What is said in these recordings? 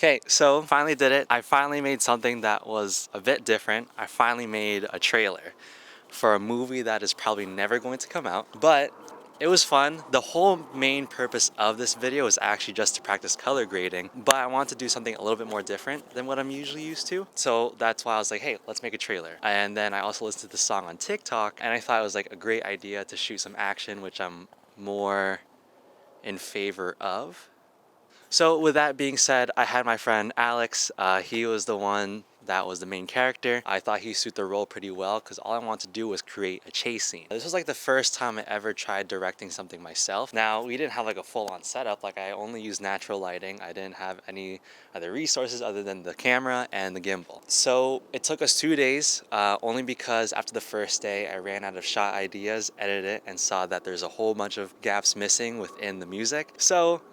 Okay, so finally did it. I finally made something that was a bit different. I finally made a trailer for a movie that is probably never going to come out, but it was fun. The whole main purpose of this video is actually just to practice color grading, but I want to do something a little bit more different than what I'm usually used to. So that's why I was like, hey, let's make a trailer. And then I also listened to the song on TikTok, and I thought it was like a great idea to shoot some action, which I'm more in favor of. So with that being said, I had my friend Alex. He was the one that was the main character. I thought he suited the role pretty well because all I wanted to do was create a chase scene. This was like the first time I ever tried directing something myself. Now, we didn't have like a full-on setup. Like, I only used natural lighting. I didn't have any other resources other than the camera and the gimbal. So it took us 2 days, only because after the first day, I ran out of shot ideas, edited it, and saw that there's a whole bunch of gaps missing within the music. So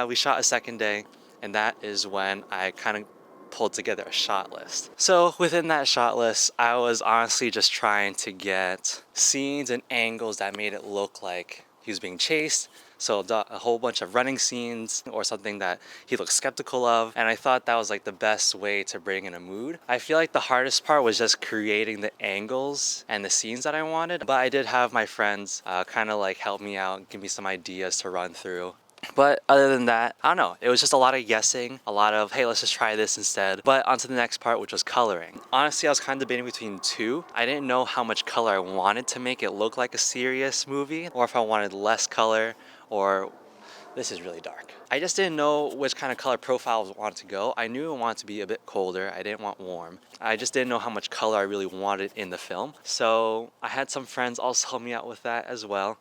we shot a second day, and that is when I kind of pulled together a shot list. So within that shot list, I was honestly just trying to get scenes and angles that made it look like he was being chased. So a whole bunch of running scenes or something that he looked skeptical of. And I thought that was like the best way to bring in a mood. I feel like the hardest part was just creating the angles and the scenes that I wanted. But I did have my friends kind of like help me out, give me some ideas to run through. But other than that, I don't know. It was just a lot of guessing, a lot of, hey, let's just try this instead. But onto the next part, which was coloring. Honestly, I was kind of debating between two. I didn't know how much color I wanted to make it look like a serious movie, or if I wanted less color, or this is really dark. I just didn't know which kind of color profile I wanted to go. I knew I wanted to be a bit colder. I didn't want warm. I just didn't know how much color I really wanted in the film. So I had some friends also help me out with that as well.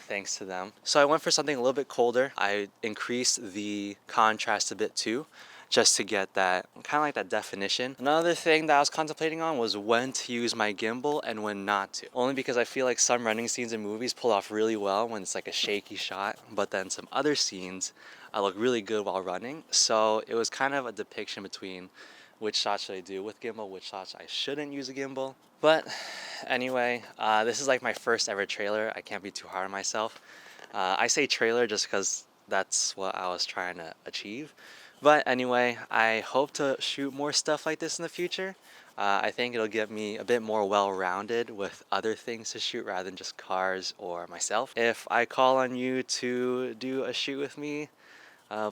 Thanks to them. So I went for something a little bit colder. I increased the contrast a bit too, just to get that kind of like that definition. Another thing that I was contemplating on was when to use my gimbal and when not to. Only because I feel like some running scenes in movies pull off really well when it's like a shaky shot, but then some other scenes look really good while running. So it was kind of a depiction between which shots should I do with gimbal, which shots I shouldn't use a gimbal. But anyway, this is like my first ever trailer. I can't be too hard on myself. I say trailer just because that's what I was trying to achieve. But anyway, I hope to shoot more stuff like this in the future. I think it'll get me a bit more well-rounded with other things to shoot rather than just cars or myself. If I call on you to do a shoot with me,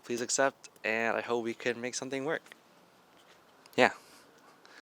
please accept, and I hope we can make something work. Yeah.